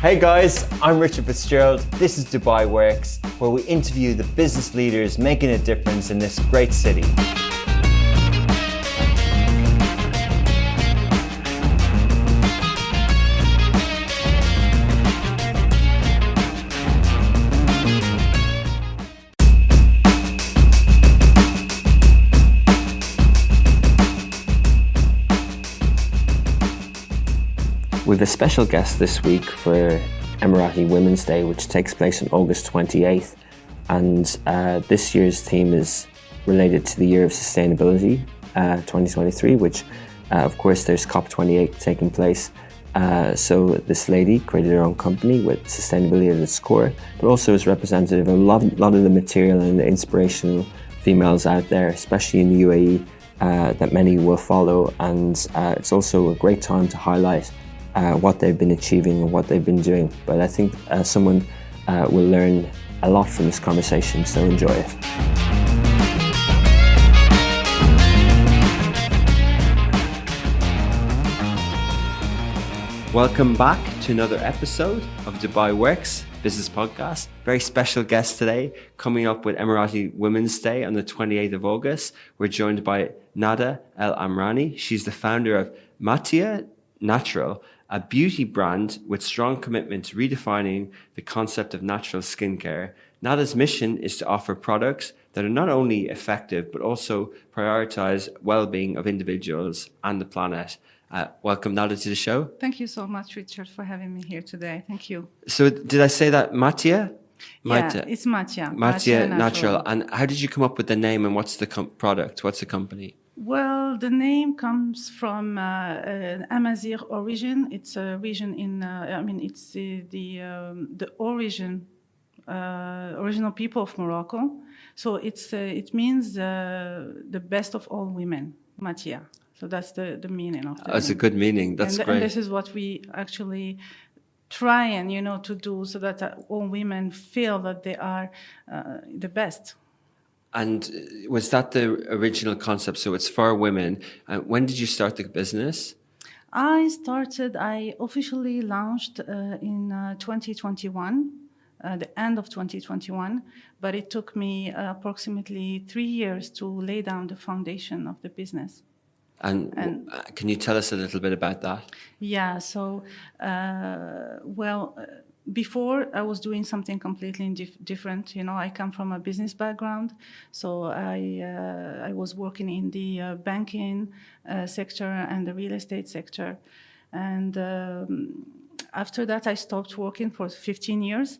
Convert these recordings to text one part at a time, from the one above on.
Hey guys, I'm Richard Fitzgerald. This is Dubai Works, where we interview the business leaders making a difference in this great city. We have a special guest this week for Emirati Women's Day, which takes place on August 28th. And this year's theme is related to the Year of Sustainability 2023, which of course there's COP28 taking place. So this lady created her own company with sustainability at its core, but also is representative of a lot of the material and the inspirational females out there, especially in the UAE, that many will follow. And it's also a great time to highlight what they've been achieving and what they've been doing. But I think someone will learn a lot from this conversation, so enjoy it. Welcome back to another episode of Dubai Works Business Podcast. Very special guest today, coming up with Emirati Women's Day on the 28th of August. We're joined by Nada El Amrani. She's the founder of Matia Natural, a beauty brand with strong commitment to redefining the concept of natural skincare. Nada's mission is to offer products that are not only effective, but also prioritize well-being of individuals and the planet. Welcome, Nada, to the show. Thank you so much, Richard, for having me here today. Thank you. So did I say that Matia? Yeah, it's Matia. Matia Natural. And how did you come up with the name, and what's the product? What's the company? Well, the name comes from Amazigh origin. It's a region in, it's the original people of Morocco. So it means the best of all women, Matia. So that's the meaning of it. That's a good meaning. That's great. And this is what we actually try and, to do, so that all women feel that they are the best. And was that the original concept? So it's for women. When did you start the business? I officially launched in 2021, the end of 2021, but it took me approximately 3 years to lay down the foundation of the business. And can you tell us a little bit about that? Yeah, so, before I was doing something completely different. I come from a business background, so I was working in the banking sector and the real estate sector. And after that, I stopped working for 15 years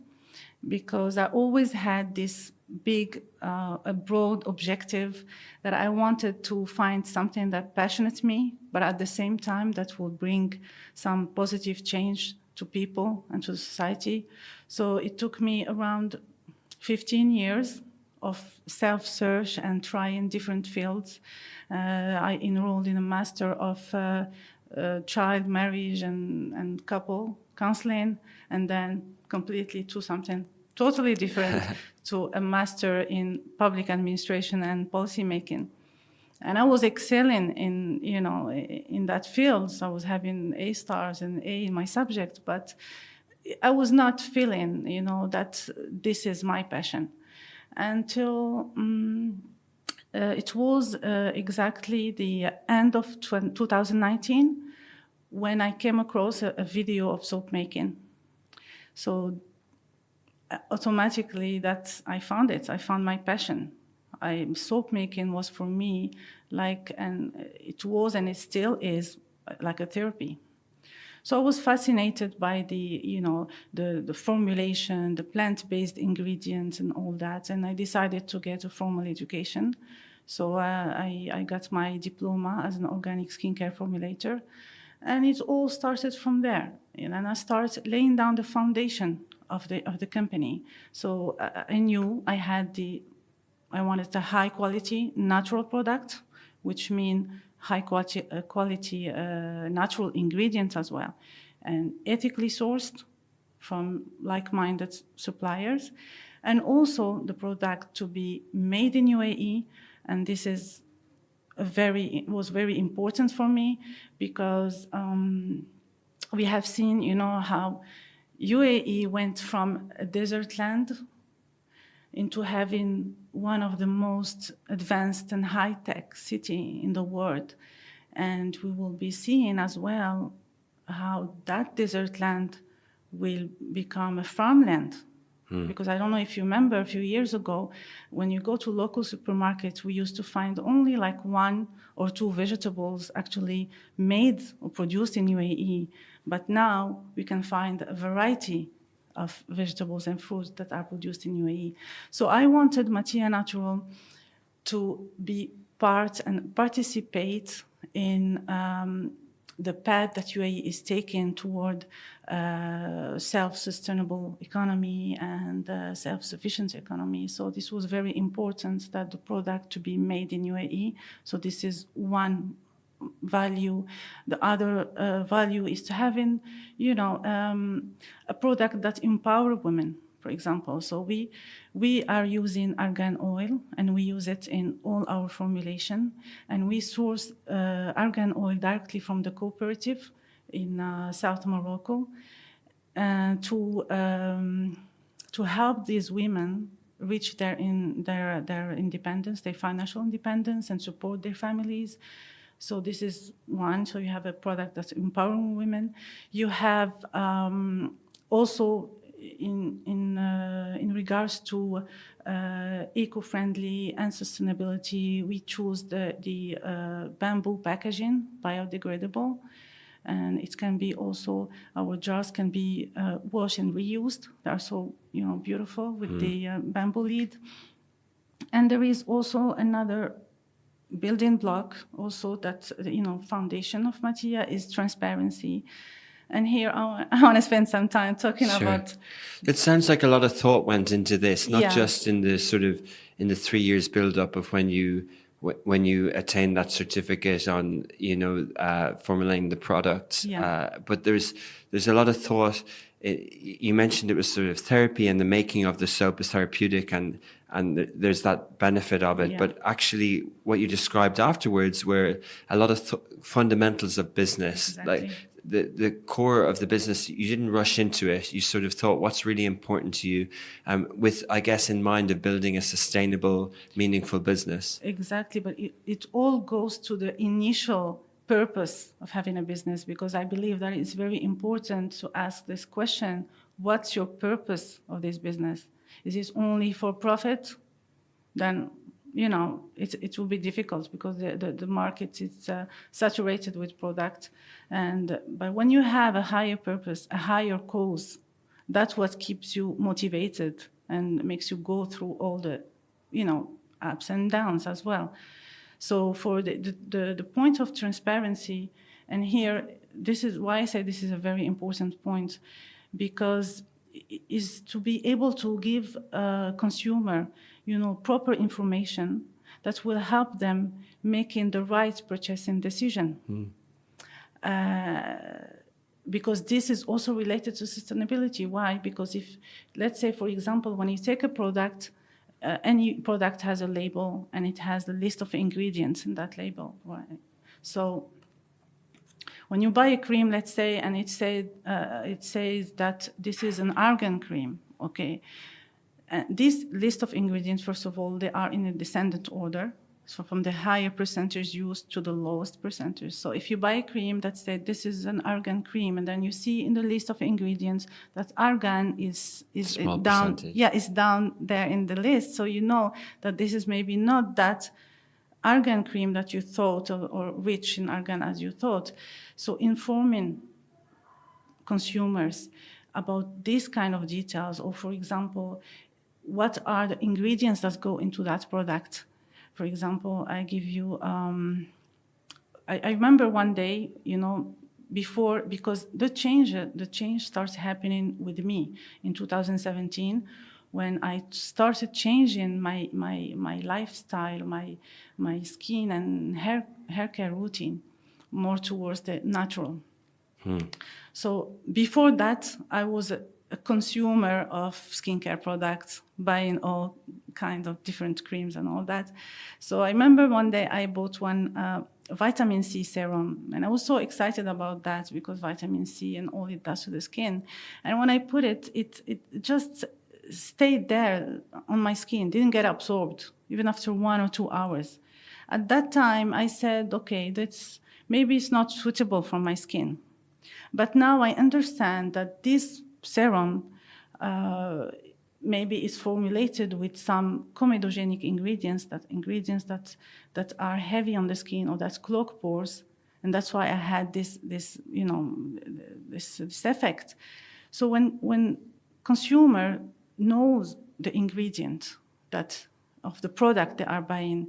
because I always had this big, a broad objective that I wanted to find something that passionates me, but at the same time that will bring some positive change to people and to society. So it took me around 15 years of self-search and trying different fields. I enrolled in a master of child marriage and couple counseling, and then completely to something totally different to a master in public administration and policy making. And I was excelling in that field. So I was having A stars and A in my subject, but I was not feeling, that this is my passion. Until it was exactly the end of 2019 when I came across a video of soap making. So automatically I found it. I found my passion. Soap making was for me it was and it still is like a therapy. So I was fascinated by the formulation, the plant-based ingredients and all that, and I decided to get a formal education. So I got my diploma as an organic skincare formulator, and it all started from there. And I started laying down the foundation of the company. So I knew I wanted a high quality natural product, which means high quality natural ingredients as well, and ethically sourced from like-minded suppliers, and also the product to be made in UAE. And this is was very important for me because we have seen, how UAE went from a desert land into having one of the most advanced and high-tech city in the world. And we will be seeing as well how that desert land will become a farmland. Because I don't know if you remember a few years ago, when you go to local supermarkets, we used to find only like 1 or 2 vegetables actually made or produced in UAE. But now we can find a variety of vegetables and fruits that are produced in UAE. So I wanted Matia Natural to be part and participate in the path that UAE is taking toward self-sustainable economy and self-sufficient economy. So this was very important that the product to be made in UAE. So this is one value. The other value is to having, a product that empower women, for example. So we are using argan oil, and we use it in all our formulation. And we source argan oil directly from the cooperative in South Morocco to help these women reach their independence, their financial independence, and support their families. So this is one. So you have a product that's empowering women. You have also in regards to eco-friendly and sustainability, we choose the bamboo packaging, biodegradable, and it can be also, our jars can be washed and reused. They are so beautiful with the bamboo lid. And there is also another building block also that foundation of Matia is transparency. And here I want to spend some time talking about. It sounds like a lot of thought went into this, not just in the in the 3 years build up of when you attain that certificate on formulating the product, but there's a lot of thought. You mentioned it was sort of therapy, and the making of the soap is therapeutic, and there's that benefit of it. But actually, what you described afterwards were a lot of fundamentals of business, exactly. Like the core of the business. You didn't rush into it. You sort of thought, what's really important to you, with, I guess, in mind of building a sustainable, meaningful business. Exactly, but it all goes to the initial purpose of having a business, because I believe that it's very important to ask this question: what's your purpose of this business? Is it only for profit? Then it will be difficult, because the market is saturated with product. But when you have a higher purpose, a higher cause, that's what keeps you motivated and makes you go through all the ups and downs as well. So for the point of transparency, and here, this is why I say this is a very important point, because is to be able to give a consumer, proper information that will help them making the right purchasing decision. Because this is also related to sustainability. Why? Because if, let's say, for example, when you take a product, any product has a label, and it has the list of ingredients in that label. Right? So when you buy a cream, let's say, and it says that this is an argan cream, okay? This list of ingredients, first of all, they are in a descendant order. So from the higher percentage used to the lowest percentage. So if you buy a cream that said this is an argan cream, and then you see in the list of ingredients that argan is Small down, percentage. it's down there in the list. So you know that this is maybe not that argan cream that you thought, or rich in argan as you thought. So informing consumers about these kind of details, or for example, what are the ingredients that go into that product? For example, I give you, I remember one day, before, because the change starts happening with me in 2017, when I started changing my lifestyle, my skin and hair care routine more towards the natural. So before that, I was a consumer of skincare products, buying all kind of different creams and all that. So I remember one day I bought one vitamin C serum, and I was so excited about that because vitamin C and all it does to the skin. And when I put it, it just stayed there on my skin, didn't get absorbed, even after 1 or 2 hours. At that time, I said, okay, maybe it's not suitable for my skin. But now I understand that this serum maybe is formulated with some comedogenic ingredients that are heavy on the skin or that clog pores, and that's why I had this effect. So when consumer knows the ingredient of the product they are buying,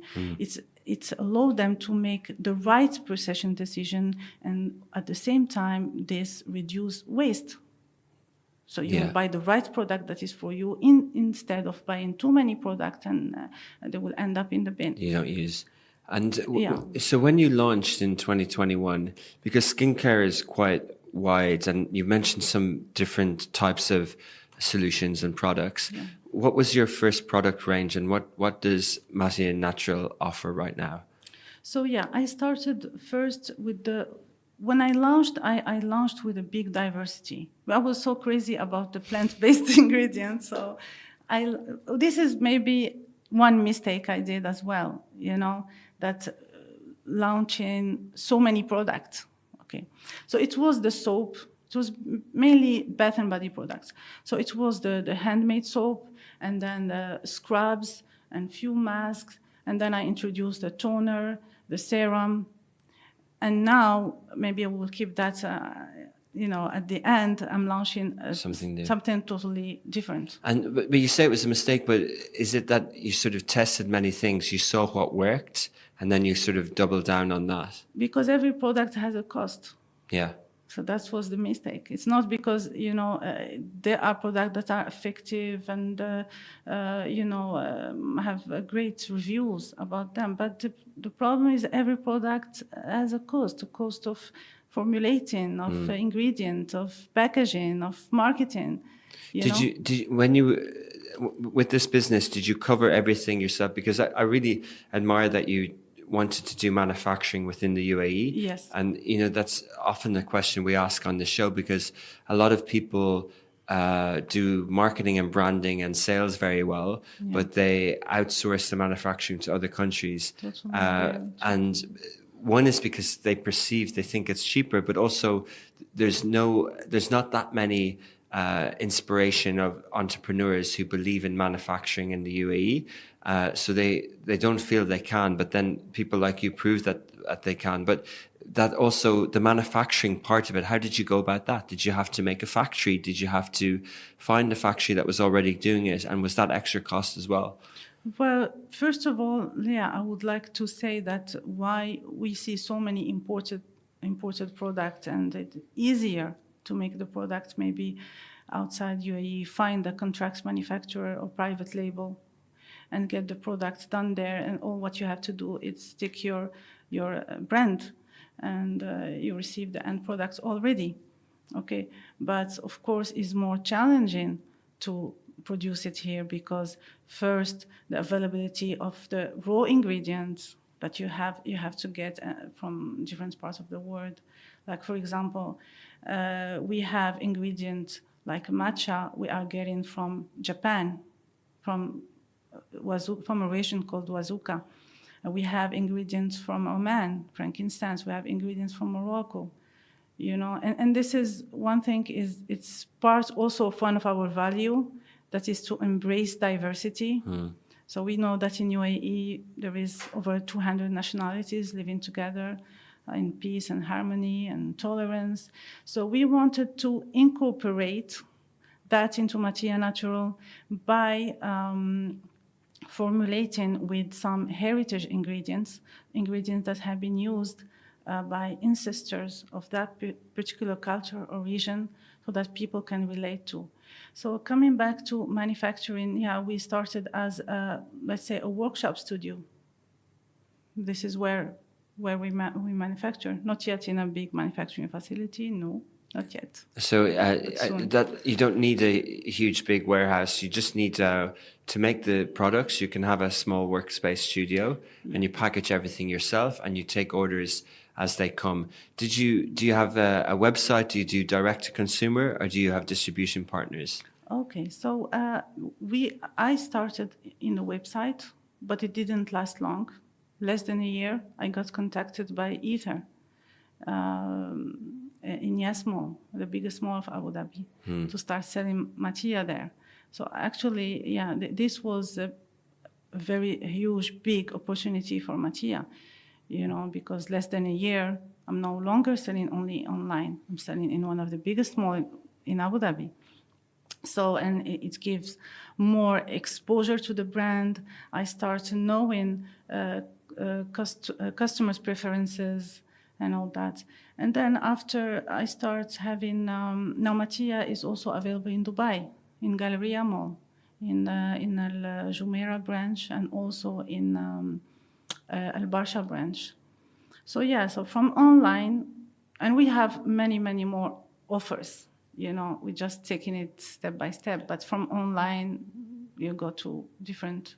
it's allow them to make the right precision decision, and at the same time this reduce waste. So you buy the right product that is for you instead of buying too many products, and they will end up in the bin. You don't use. And so when you launched in 2021, because skincare is quite wide, and you mentioned some different types of solutions and products. Yeah. What was your first product range, and what does Matia Natural offer right now? So I started first with when I launched, I launched with a big diversity. I was so crazy about the plant-based ingredients. So this is maybe one mistake I did as well, that launching so many products. Okay. So it was the soap. It was mainly bath and body products. So it was the handmade soap, and then the scrubs and few masks. And then I introduced the toner, the serum. And now, maybe I will keep that, at the end, I'm launching something totally different. But you say it was a mistake, but is it that you sort of tested many things, you saw what worked, and then you sort of doubled down on that? Because every product has a cost. Yeah. So that was the mistake. It's not because, there are products that are effective and, have great reviews about them. But the problem is every product has a cost of formulating, of ingredient, of packaging, of marketing. With this business, did you cover everything yourself? Because I really admire that you wanted to do manufacturing within the UAE. Yes. And, that's often the question we ask on the show, because a lot of people do marketing and branding and sales very well, but they outsource the manufacturing to other countries. And one is because they think it's cheaper, but also there's not that many inspiration of entrepreneurs who believe in manufacturing in the UAE. So they don't feel they can, but then people like you prove that they can. But that also, the manufacturing part of it, how did you go about that? Did you have to make a factory? Did you have to find a factory that was already doing it? And was that extra cost as well? Well, first of all, I would like to say that why we see so many imported products, and it's easier to make the product maybe outside UAE, find a contract manufacturer or private label and get the products done there, and all what you have to do is stick your brand, and you receive the end products already. Okay, but of course it's more challenging to produce it here, because first the availability of the raw ingredients that you have to get from different parts of the world. Like, for example, we have ingredients like matcha we are getting from Japan, from a region called Wazuka. We have ingredients from Oman, frankincense. We have ingredients from Morocco, and this is one thing, it's part also of one of our value, that is to embrace diversity. So we know that in UAE there is over 200 nationalities living together in peace and harmony and tolerance. So we wanted to incorporate that into Matia Natural by formulating with some heritage ingredients that have been used by ancestors of that particular culture or region, so that people can relate to. So coming back to manufacturing, we started as let's say a workshop studio. This is where we manufacture, not yet in a big manufacturing facility, no. not yet. So soon. that you don't need a huge big warehouse. You just need to make the products. You can have a small workspace studio, and you package everything yourself, and you take orders as they come. Do you have a website? Do you do direct to consumer, or do you have distribution partners? Okay, so I started in a website, but it didn't last long. Less than a year, I got contacted by Ether in Yes Mall, the biggest mall of Abu Dhabi, to start selling Matia there. So actually, yeah, this was a very huge, big opportunity for Matia, because less than a year, I'm no longer selling only online. I'm selling in one of the biggest malls in Abu Dhabi. So, and it gives more exposure to the brand. I start knowing customers' preferences and all that. And then after I start having, now Matia is also available in Dubai, in Galleria Mall, in Al Jumeirah branch, and also in Al Barsha branch. So yeah, so from online, and we have many, many more offers. We're just taking it step by step. But from online, you go to different,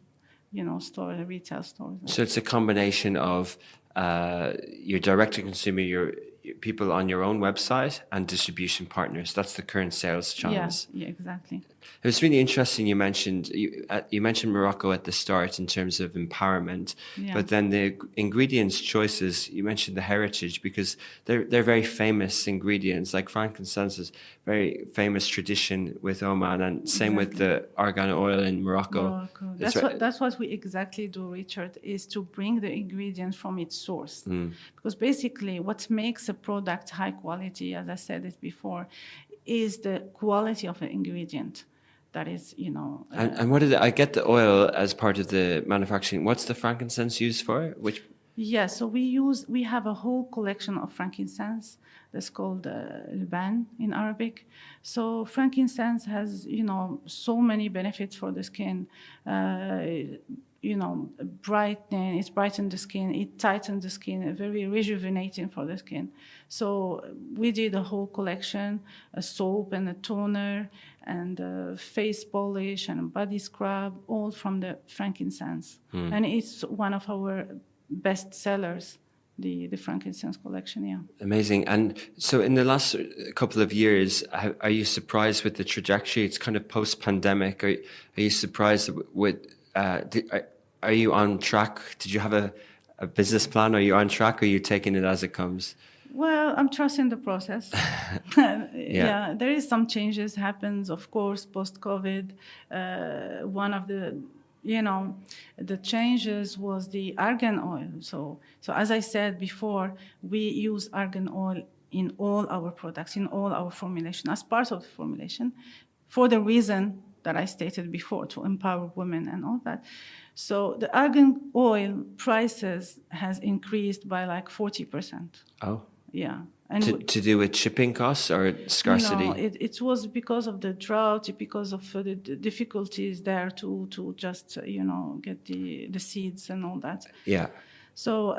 stores, retail stores. So it's a combination of your direct-to-consumer, your people on your own website, and distribution partners. That's the current sales channels. Yeah, exactly. It was really interesting. You mentioned Morocco at the start in terms of empowerment, but then the ingredients choices. You mentioned the heritage because they're very famous ingredients. Like frankincense is very famous tradition with Oman, and same with the argan oil in Morocco. That's what we exactly do, Richard, is to bring the ingredients from its source. Because basically what makes a product high quality, as I said it before, is the quality of the ingredient. That is, and what is it? I get the oil as part of the manufacturing. What's the frankincense used for? Yeah, so we have a whole collection of frankincense that's called Liban in Arabic. So frankincense has, so many benefits for the skin. Brightening, it brightens the skin, it tightens the skin, very rejuvenating for the skin. So we did a whole collection, a soap and a toner and a face polish and a body scrub, all from the frankincense. And it's one of our best sellers, the frankincense collection, yeah. Amazing. And so in the last couple of years, are you surprised with the trajectory? It's kind of post-pandemic. Are you surprised with... are you on track? Did you have a business plan? Are you on track, or are you taking it as it comes? Well, I'm trusting the process. Yeah, there is some changes happens, of course, post-COVID. One of the changes was the argan oil. So as I said before, we use argan oil in all our products, in all our formulation, as part of the formulation, for the reason that I stated before, to empower women and all that. So the argan oil prices has increased by like 40%. Oh. Yeah. And to do with shipping costs or scarcity? No, it was because of the drought, because of the difficulties there to just, get the seeds and all that. Yeah. So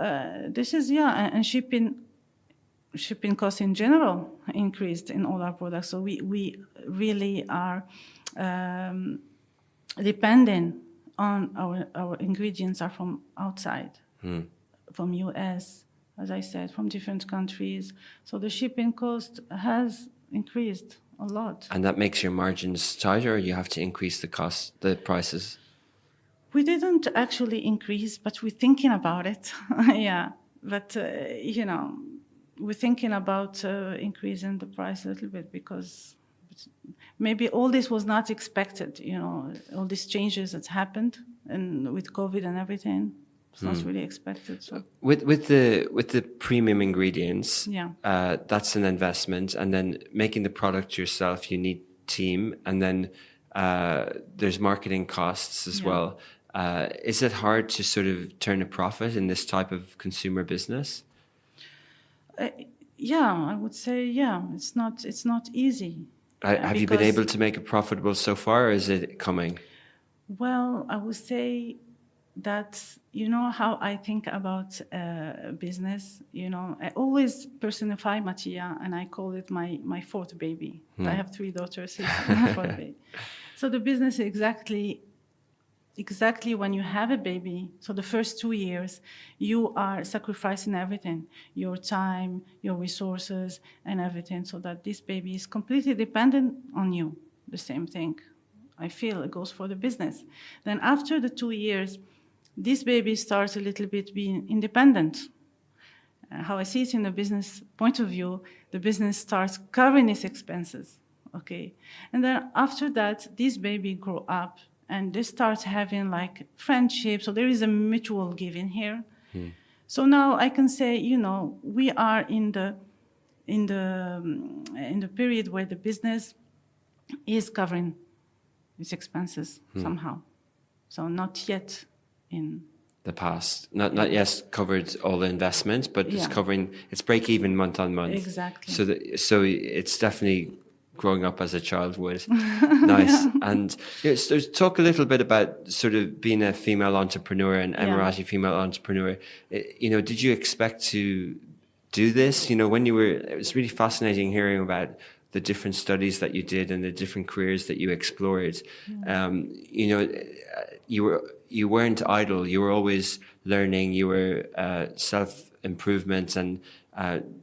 this is, and shipping costs in general increased in all our products. So we really are depending on our ingredients are from outside, from US, as I said, from different countries. So the shipping cost has increased a lot. And that makes your margins tighter, or you have to increase the prices? We didn't actually increase, but we're thinking about it. Yeah, but, we're thinking about increasing the price a little bit because maybe all this was not expected, all these changes that happened and with COVID and everything. It's not really expected. So with the premium ingredients, that's an investment, and then making the product yourself, you need team, and then there's marketing costs as well. Is it hard to sort of turn a profit in this type of consumer business? I would say it's not easy. Have you been able to make it profitable so far, or is it coming? Well, I would say that, you know, how I think about business, you know, I always personify Matia, and I call it my fourth baby. I have 3 daughters, it's my fourth baby. So the business is exactly when you have a baby, so the first 2 years, you are sacrificing everything, your time, your resources, and everything, so that this baby is completely dependent on you. The same thing, I feel, it goes for the business. Then after the 2 years, this baby starts a little bit being independent. How I see it in the business point of view, the business starts covering its expenses, okay? And then after that, this baby grow up, and they start having like friendships, so there is a mutual giving here. So now I can say, you know, we are in the period where the business is covering its expenses somehow. So not yet in the past, not yet covered all the investment, but it's covering, it's break even month on month. Exactly. So it's definitely growing up as a child would. Nice. And so talk a little bit about sort of being a female entrepreneur, an Emirati female entrepreneur. You know, did you expect to do this? You know, when you were, it was really fascinating hearing about the different studies that you did and the different careers that you explored. You know, you weren't idle. You were always learning. You were self-improvement and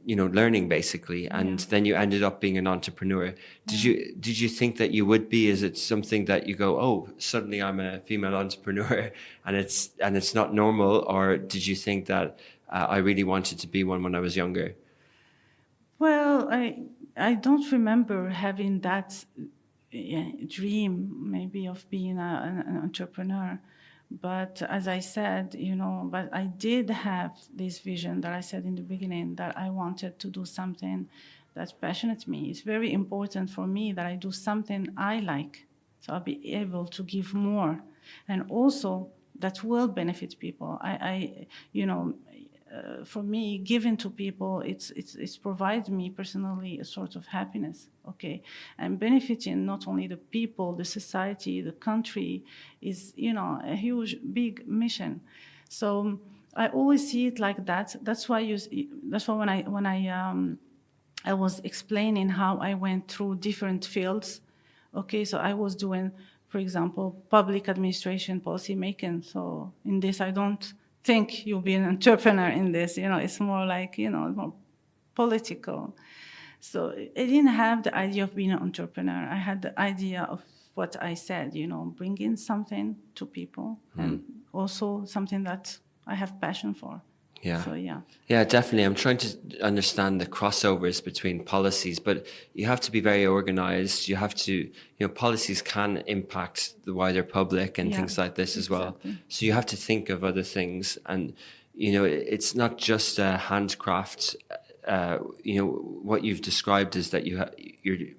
you know, learning basically. And then you ended up being an entrepreneur. Did you think that you would be? Is it something that you go, oh, suddenly I'm a female entrepreneur, and it's not normal? Or did you think that I really wanted to be one when I was younger? Well, I don't remember having that dream maybe of being an entrepreneur. But as I said, you know, but I did have this vision that I said in the beginning, that I wanted to do something that's passionate to me. It's very important for me that I do something I like, so I'll be able to give more, and also that will benefit people. You know, for me, giving to people, it's provides me personally a sort of happiness, okay? And benefiting not only the people, the society, the country is, you know, a huge, big mission. So I always see it like that. That's why when I was explaining how I went through different fields, okay? So I was doing, for example, public administration, policy making. So in this, I don't think you'll be an entrepreneur in this, you know, it's more like, you know, more political. So I didn't have the idea of being an entrepreneur. I had the idea of what I said, you know, bringing something to people and also something that I have passion for. Yeah. So, yeah. Yeah, definitely. I'm trying to understand the crossovers between policies, but you have to be very organized. You have to, you know, policies can impact the wider public and things like this as well. So you have to think of other things. And, you know, it's not just a handcraft. You know, what you've described is that you're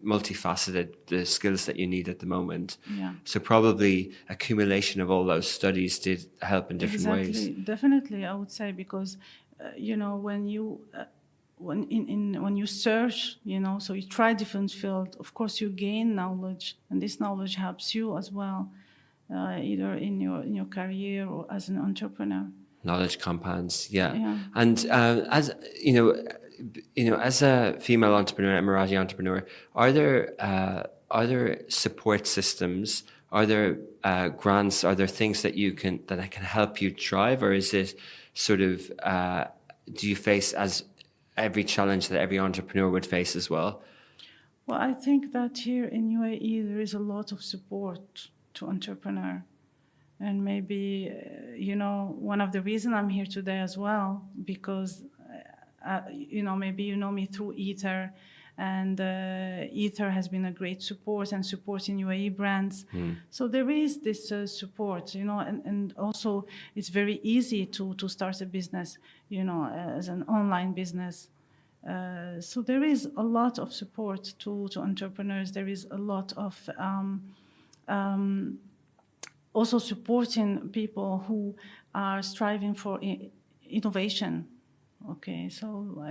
multifaceted, the skills that you need at the moment. Yeah. So probably accumulation of all those studies did help in different ways. Definitely, I would say, because you know, when you when you search, you know, so you try different fields, of course you gain knowledge, and this knowledge helps you as well, either in your career or as an entrepreneur. Knowledge compounds, yeah. And as you know, as a female entrepreneur, Emirati entrepreneur, are there support systems? Are there grants? Are there things that can help you thrive, or is it sort of do you face as every challenge that every entrepreneur would face as well? Well, I think that here in UAE there is a lot of support to entrepreneur. And maybe, you know, one of the reasons I'm here today as well, because, you know, maybe you know me through Ether, and Ether has been a great support and supporting UAE brands. So there is this support, you know, and also it's very easy to start a business, you know, as an online business. So there is a lot of support to entrepreneurs. There is a lot of also supporting people who are striving for innovation. Okay, so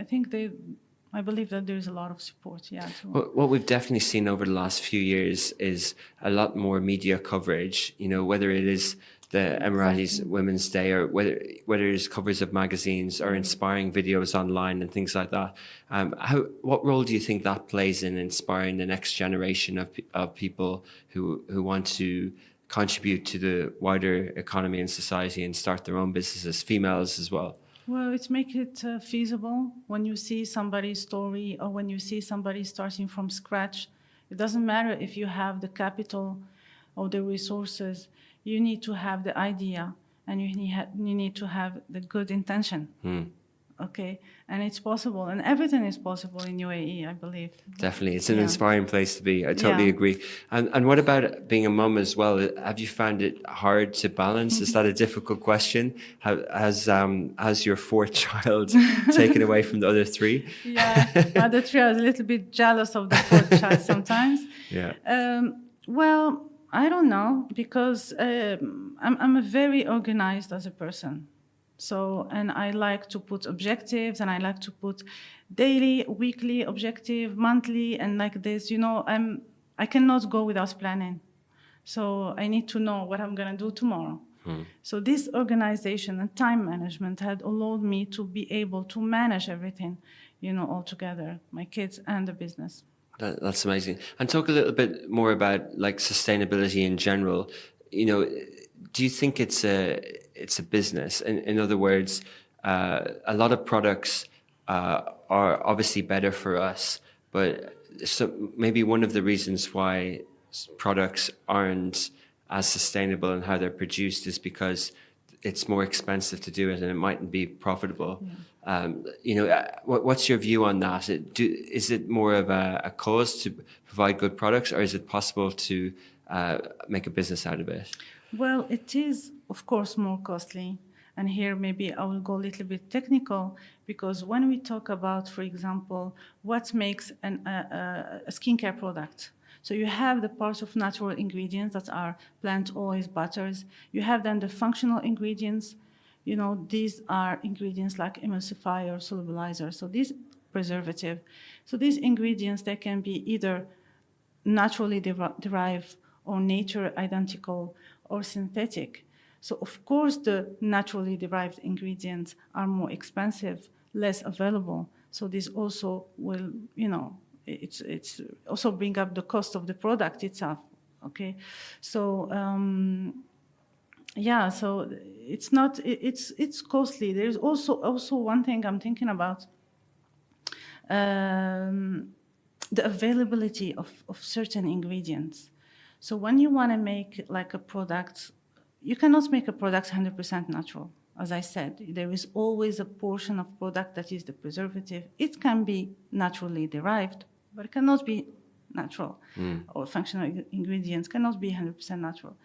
I believe that there is a lot of support. Yeah. What we've definitely seen over the last few years is a lot more media coverage. You know, whether it is the Emiratis Women's Day, or whether it's covers of magazines or inspiring videos online and things like that. What role do you think that plays in inspiring the next generation of people who want to contribute to the wider economy and society and start their own businesses, females as well? Well, it makes it feasible when you see somebody's story or when you see somebody starting from scratch. It doesn't matter if you have the capital or the resources. You need to have the idea, and you need to have the good intention. Okay, and it's possible, and everything is possible in UAE, I believe. Definitely, it's an inspiring place to be. I totally agree. And what about being a mum as well? Have you found it hard to balance? Is that a difficult question? Has your fourth child taken away from the other three? Yeah, other three are a little bit jealous of the fourth child sometimes. Yeah. Well, I don't know, because I'm a very organized as a person. So, and I like to put objectives, and I like to put daily, weekly objective, monthly, and like this, I cannot go without planning. So I need to know what I'm going to do tomorrow. So this organization and time management had allowed me to be able to manage everything, all together, my kids and the business. That's amazing. And talk a little bit more about like sustainability in general. Do you think it's a business? In other words, a lot of products are obviously better for us, but maybe one of the reasons why products aren't as sustainable in how they're produced is because it's more expensive to do it and it mightn't be profitable. What's your view on that? Is it more of a cause to provide good products, or is it possible to make a business out of it? Well, it is, of course, more costly. And here maybe I will go a little bit technical, because when we talk about, for example, what makes a skincare product. So you have the parts of natural ingredients that are plant oils, butters. You have then the functional ingredients. These are ingredients like emulsifier, solubilizer. So these preservative. So these ingredients, they can be either naturally derived or nature identical or synthetic. So of course the naturally derived ingredients are more expensive, less available. So this also will, it's also bring up the cost of the product itself. Okay, so so it's costly. There's also one thing I'm thinking about. The availability of certain ingredients. So when you want to make like a product, you cannot make a product 100% natural. As I said, there is always a portion of product that is the preservative. It can be naturally derived, but it cannot be natural. Or functional ingredients cannot be 100% natural.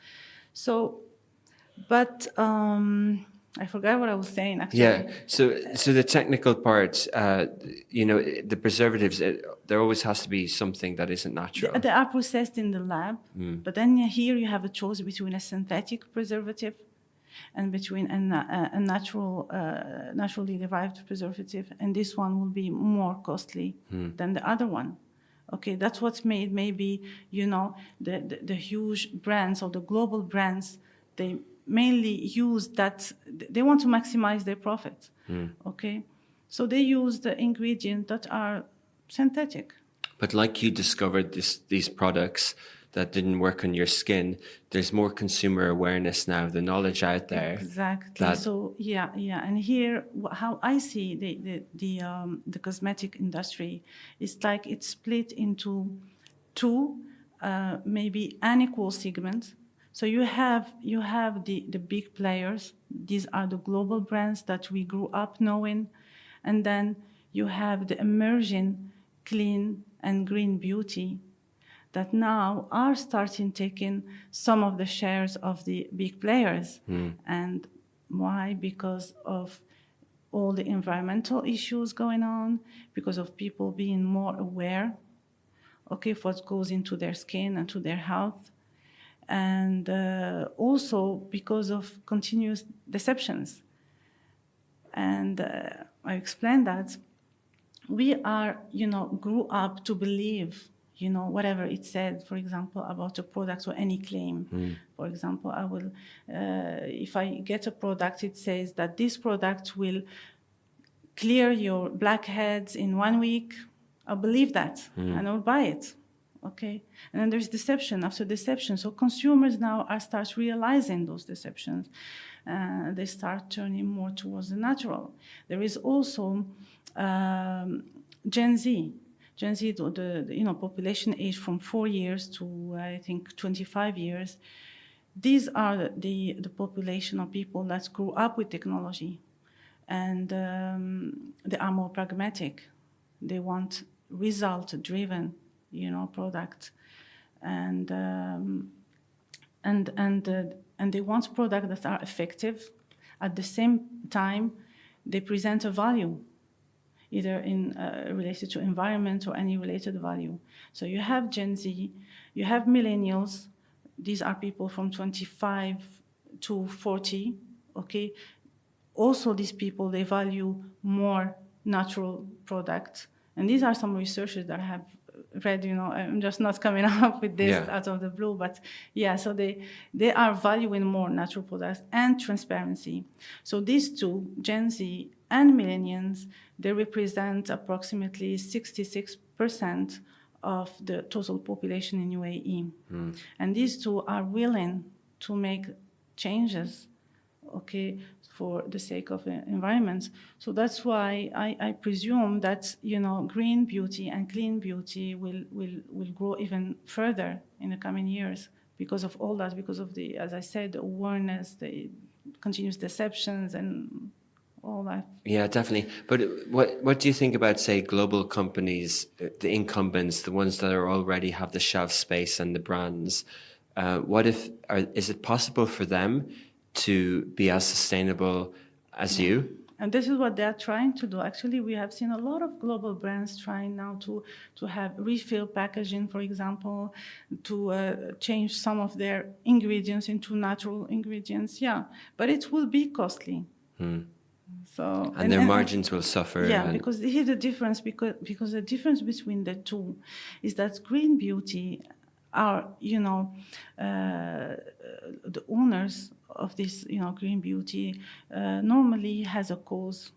So, but I forgot what I was saying, actually. Yeah, so the technical part, the preservatives, there always has to be something that isn't natural. They are processed in the lab, but then here you have a choice between a synthetic preservative and between a naturally derived preservative, and this one will be more costly than the other one. Okay, that's what's made maybe, the huge brands or the global brands, they mainly use that, they want to maximize their profit. Okay, so they use the ingredients that are synthetic. But like you discovered these products that didn't work on your skin, there's more consumer awareness now, the knowledge out there. Exactly. So and here, how I see the cosmetic industry is like it's split into two, maybe unequal segments. So you have the big players. These are the global brands that we grew up knowing, and then you have the emerging clean and green beauty that now are starting taking some of the shares of the big players. And why? Because of all the environmental issues going on, because of people being more aware, of what goes into their skin and to their health, and also because of continuous deceptions. And I explained that we are, grew up to believe, whatever it said, for example, about a product or any claim. For example, I will, if I get a product, it says that this product will clear your blackheads in 1 week. I believe that, and I'll buy it. Okay, and then there's deception after deception. So consumers now start realizing those deceptions. They start turning more towards the natural. There is also Gen Z. Gen Z, the population age from 4 years to I think 25 years. These are the population of people that grew up with technology, and they are more pragmatic. They want result-driven, product, and they want products that are effective. At the same time, they present a value, either in related to environment or any related value. So you have Gen Z, you have millennials. These are people from 25 to 40. Okay. Also, these people, they value more natural products. And these are some researchers that I have read, I'm just not coming up with this out of the blue, but so they are valuing more natural products and transparency. So these two, Gen Z and millennials, they represent approximately 66% of the total population in UAE. And these two are willing to make changes, okay, for the sake of the environment. So that's why I presume that, green beauty and clean beauty will grow even further in the coming years because of all that, because of the, as I said, the awareness, the continuous deceptions and all that. Yeah, definitely. But what do you think about, say, global companies, the incumbents, the ones that are already have the shelf space and the brands? Is it possible for them to be as sustainable as you? And this is what they're trying to do. Actually, we have seen a lot of global brands trying now to have refill packaging, for example, to change some of their ingredients into natural ingredients. Yeah, but it will be costly. So and their margins will suffer. Yeah, because here's the difference. Because the difference between the two is that green beauty are, the owners of this, green beauty normally has a cause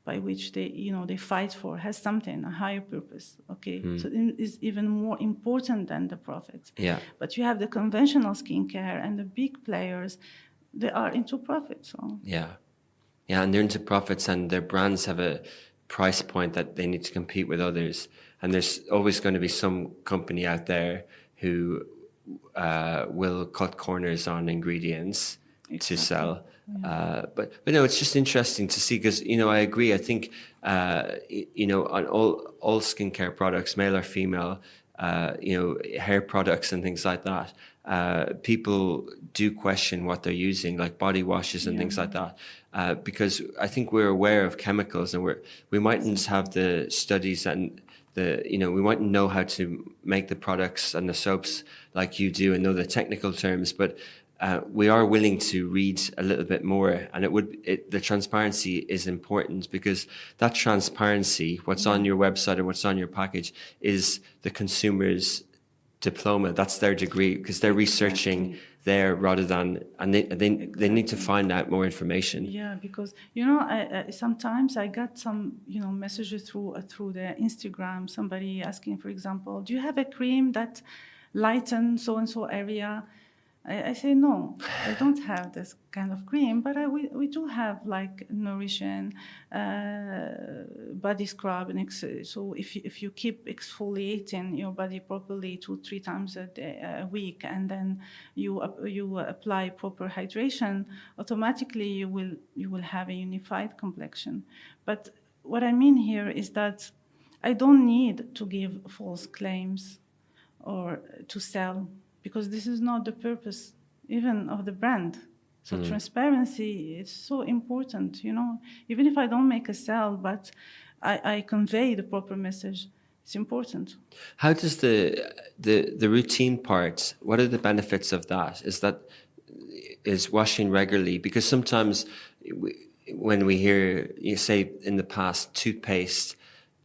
by which they fight for, has something, a higher purpose, okay? So it is even more important than the profit. Yeah. But you have the conventional skincare and the big players, they are into profit, so. Yeah, and they're into profits, and their brands have a price point that they need to compete with others. And there's always going to be some company out there who will cut corners on ingredients to sell. But no, it's just interesting to see because, I agree. I think, on all skincare products, male or female, hair products and things like that, people do question what they're using, like body washes and things like that, because I think we're aware of chemicals and we mightn't have the studies and we mightn't know how to make the products and the soaps like you do and know the technical terms, but we are willing to read a little bit more, and the transparency is important because that transparency, what's on your website and what's on your package, is the consumer's diploma. That's their degree because they're researching there rather than, and they need to find out more information. Yeah, because I sometimes I got some messages through the Instagram. Somebody asking, for example, do you have a cream that lightens so and so area? I say no, I don't have this kind of cream, but we do have like nourishing body scrub, and so if you keep exfoliating your body properly 2-3 times a week, and then you apply proper hydration, automatically you will have a unified complexion. But what I mean here is that I don't need to give false claims or to sell, because this is not the purpose even of the brand. So transparency is so important, Even if I don't make a sale, but I convey the proper message, it's important. How does the routine part, what are the benefits of that? Is washing regularly? Because sometimes when we hear, you say in the past, toothpaste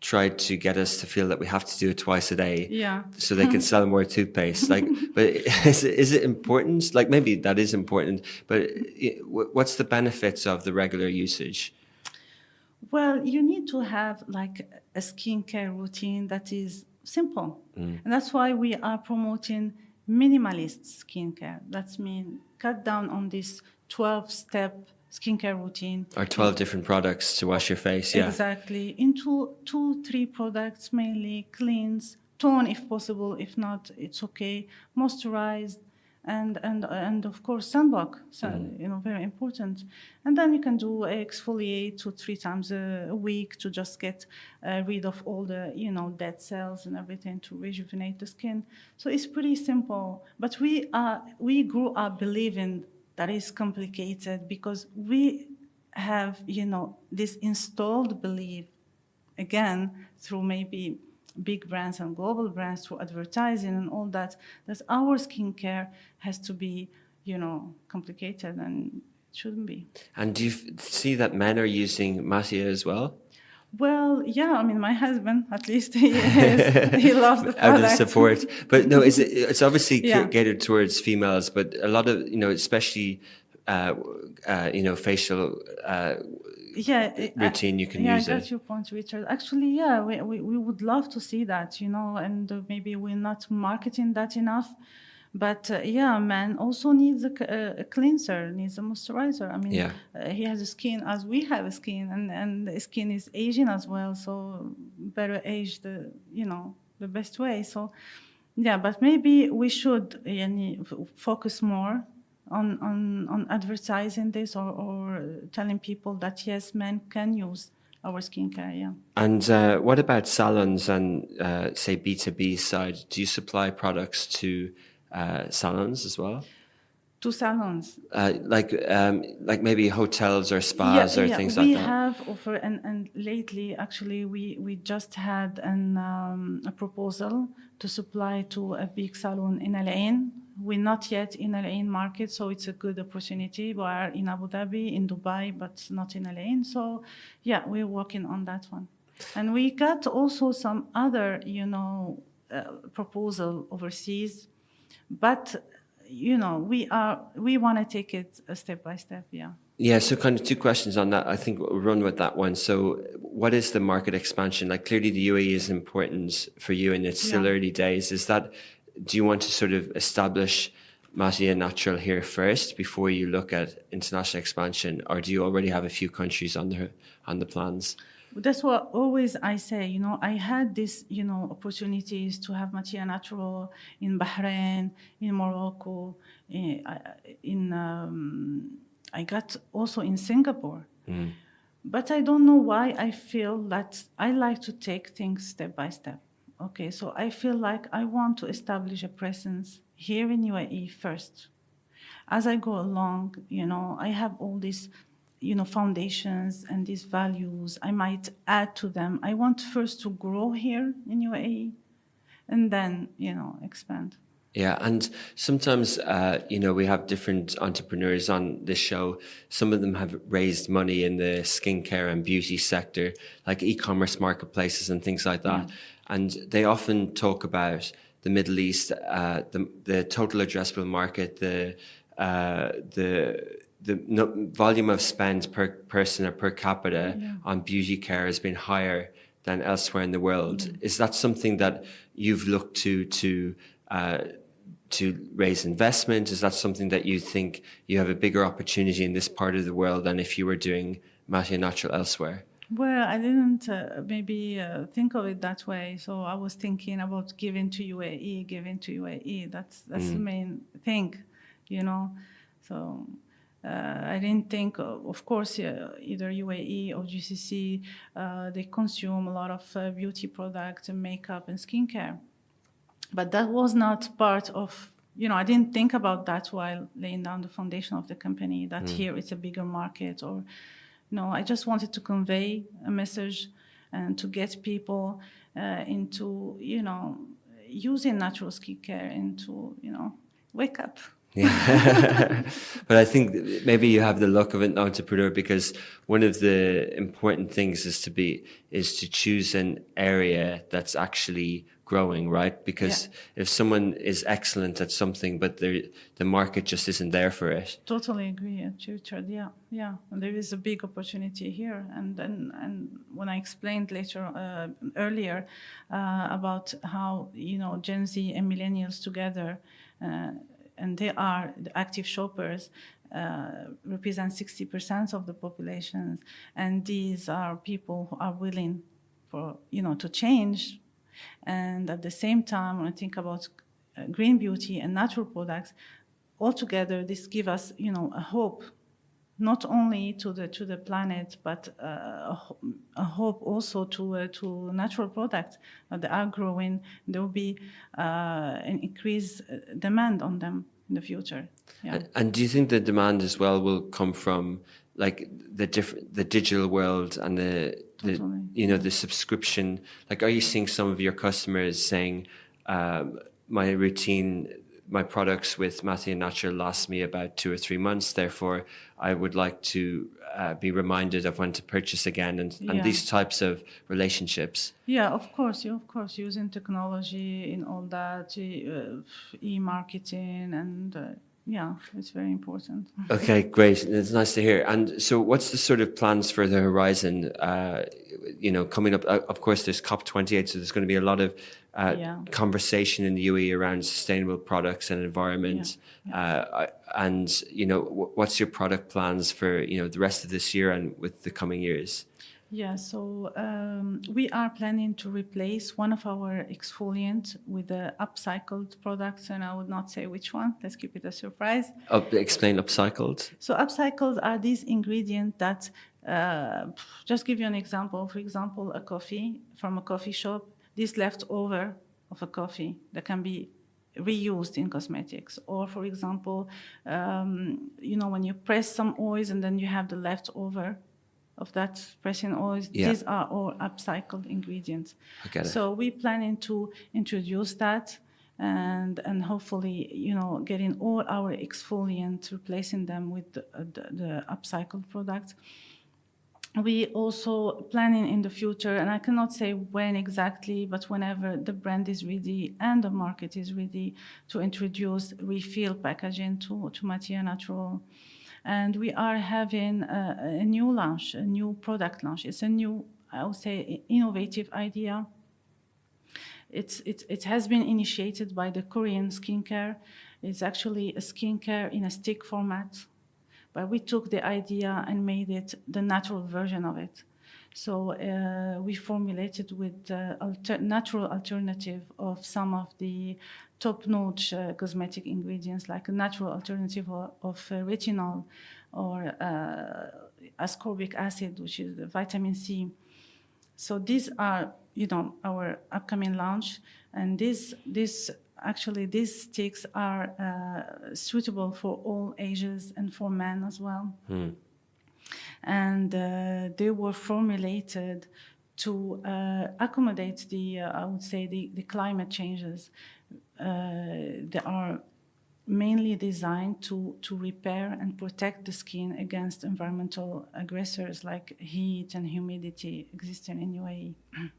tried to get us to feel that we have to do it twice a day, Yeah. so they could sell more toothpaste. Like, but is it important? Like, maybe that is important, but what's the benefits of the regular usage? Well, you need to have like a skincare routine that is simple. And that's why we are promoting minimalist skincare. That means cut down on this 12-step skincare routine. Or 12 different products to wash your face, yeah. Exactly. Into 2-3 products mainly: cleanse, tone if possible. If not, it's okay. Moisturize, and of course sunblock. So very important. And then you can do exfoliate 2-3 times a week to just get rid of all the dead cells and everything, to rejuvenate the skin. So it's pretty simple. But we grew up believing that is complicated because we have this installed belief, again through maybe big brands and global brands, through advertising and all that our skincare has to be complicated, and it shouldn't be. And do you see that men are using Matia as well? Well, yeah, I mean, my husband, at least, he loves the product. Out of support. But no, it's obviously Yeah. catered towards females, but a lot of, especially, facial routine you can use I it. got your point, Richard. Actually, yeah, we would love to see that, and maybe we're not marketing that enough. But man also needs a cleanser, needs a moisturizer. I mean, Yeah. He has a skin as we have a skin, and the skin is aging as well. So better age the best way. So yeah, but maybe we should focus more on advertising this, or telling people that yes, men can use our skincare. Yeah. And what about salons and say B2B side? Do you supply products to salons as well? To salons. Like maybe hotels or spas or things like that? We have offer, and lately actually we just had a proposal to supply to a big salon in Al Ain. We're not yet in Al Ain market, so it's a good opportunity. We are in Abu Dhabi, in Dubai, but not in Al Ain. So yeah, we're working on that one. And we got also some other, proposal overseas, but we want to take it step by step. Yeah. Yeah, so kind of two questions on that. I think we'll run with that one. So what is the market expansion? Like, clearly the UAE is important for you, and it's still early days. Do you want to sort of establish Matia Natural here first before you look at international expansion, or do you already have a few countries on the plans? That's what always I say. I had this, opportunities to have Matia Natural in Bahrain, in Morocco, I got also in Singapore. But I don't know why I feel that I like to take things step by step. Okay, so I feel like I want to establish a presence here in UAE first. As I go along, I have all these, foundations and these values. I might add to them. I want first to grow here in UAE and then, expand. Yeah, and sometimes, we have different entrepreneurs on this show. Some of them have raised money in the skincare and beauty sector, like e-commerce marketplaces and things like that. And they often talk about the Middle East, the total addressable market, the volume of spend per person or per capita on beauty care has been higher than elsewhere in the world. Is that something that you've looked to raise investment? Is that something that you think you have a bigger opportunity in this part of the world than if you were doing Matia Natural elsewhere? Well, I didn't maybe think of it that way. So I was thinking about giving to UAE. That's the main thing, So I didn't think, of course, either UAE or GCC, they consume a lot of beauty products and makeup and skincare. But that was not part of, I didn't think about that while laying down the foundation of the company, that here it's a bigger market, or I just wanted to convey a message and to get people into, using natural skincare and to, wake up. Yeah. But I think maybe you have the luck of an entrepreneur, because one of the important things is to choose an area that's actually growing, right? Because if someone is excellent at something, but the market just isn't there for it. Totally agree, Richard. Yeah. And there is a big opportunity here. And when I explained earlier about how Gen Z and millennials together, and they are the active shoppers, represent 60% of the population, and these are people who are willing to change. And at the same time, when I think about green beauty and natural products, altogether, this gives us, a hope, not only to the planet, but a hope also to natural products that are growing. There will be an increased demand on them in the future. Yeah. And do you think the demand as well will come from like the digital world and the subscription? Like, are you seeing some of your customers saying, my products with Matia Natural last me about 2 or 3 months, therefore I would like to be reminded of when to purchase again, and these types of relationships? Yeah, of course, using technology in all that, e-marketing, and it's very important. Okay, great. It's nice to hear. And so what's the sort of plans for the horizon, coming up? Of course, there's COP28, so there's going to be a lot of conversation in the UAE around sustainable products and environment. And, what's your product plans for, the rest of this year and with the coming years? Yeah, so we are planning to replace one of our exfoliants with the upcycled products, and I would not say which one. Let's keep it a surprise. Explain upcycled. So upcycled are these ingredients that, just give you an example. For example, a coffee from a coffee shop, this leftover of a coffee that can be reused in cosmetics. Or, for example, when you press some oils and then you have the leftover of that pressing oils, these are all upcycled ingredients. I get it. So we're planning to introduce that and hopefully, getting all our exfoliants, replacing them with the upcycled products. We also planning in the future, and I cannot say when exactly, but whenever the brand is ready and the market is ready, to introduce refill packaging to Matia Natural. And we are having a new product launch. It's a new, I would say, innovative idea. It has been initiated by the Korean skincare. It's actually a skincare in a stick format, but we took the idea and made it the natural version of it. So we formulated with natural alternative of some of the top-notch cosmetic ingredients, like a natural alternative of retinol or ascorbic acid, which is the vitamin C. So these are, our upcoming launch, and these sticks are suitable for all ages and for men as well. And they were formulated to accommodate the climate changes. They are mainly designed to repair and protect the skin against environmental aggressors like heat and humidity existing in UAE.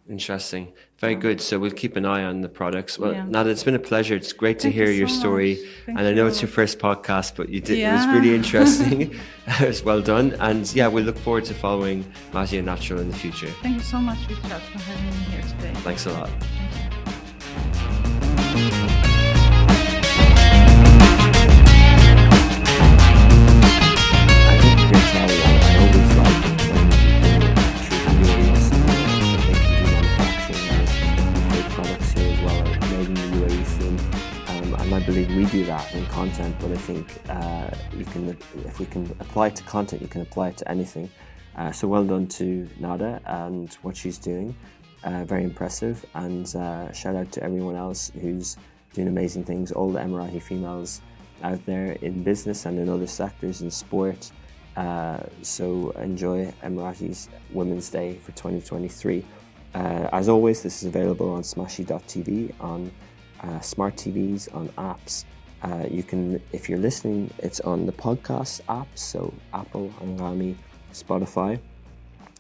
Interesting. Very good. So we'll keep an eye on the products. Well, Nada, it's been a pleasure. It's great to hear your story. And I know it's your first podcast, but you did. It was really interesting. It was well done. And we look forward to following Matia Natural in the future. Thank you so much, Richard, for having me here today. Thanks a lot. I believe we do that in content, but I think if we can apply it to content, you can apply it to anything. So well done to Nada and what she's doing. Very impressive, and shout out to everyone else who's doing amazing things, all the Emirati females out there in business and in other sectors, in sport. So enjoy Emirati's Women's Day for 2023. As always, this is available on smashy.tv, on smart TVs, on apps, You can, if you're listening, it's on the podcast app, so Apple, Anghami, Spotify,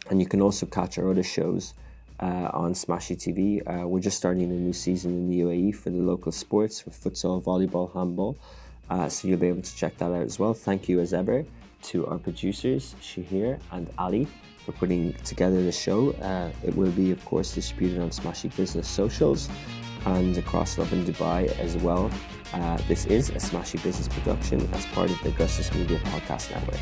and you can also catch our other shows on Smashy TV. We're just starting a new season in the UAE for the local sports, for futsal, volleyball, handball, so you'll be able to check that out as well. Thank you as ever to our producers, Shahir and Ali, for putting together the show. It will be, of course, distributed on Smashy Business socials and across Lovin Dubai as well. This is a Smashy Business production as part of the Augustus Media Podcast Network.